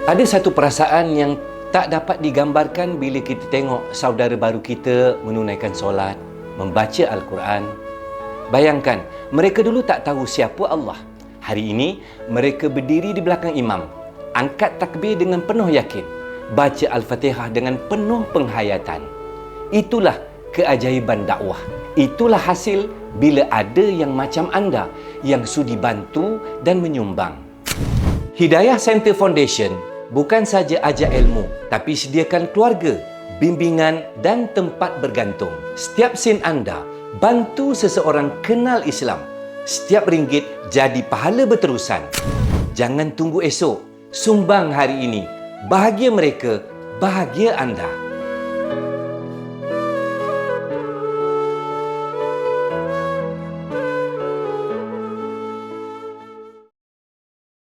Ada satu perasaan yang tak dapat digambarkan bila kita tengok saudara baru kita menunaikan solat, membaca Al-Quran. Bayangkan, mereka dulu tak tahu siapa Allah. Hari ini, mereka berdiri di belakang imam, angkat takbir dengan penuh yakin, baca Al-Fatihah dengan penuh penghayatan. Itulah keajaiban dakwah. Itulah hasil bila ada yang macam anda yang sudi bantu dan menyumbang. Hidayah Center Foundation bukan saja ajar ilmu, tapi sediakan keluarga, bimbingan dan tempat bergantung. Setiap sen anda bantu seseorang kenal Islam. Setiap ringgit jadi pahala berterusan. Jangan tunggu esok. Sumbang hari ini. Bahagia mereka, bahagia anda.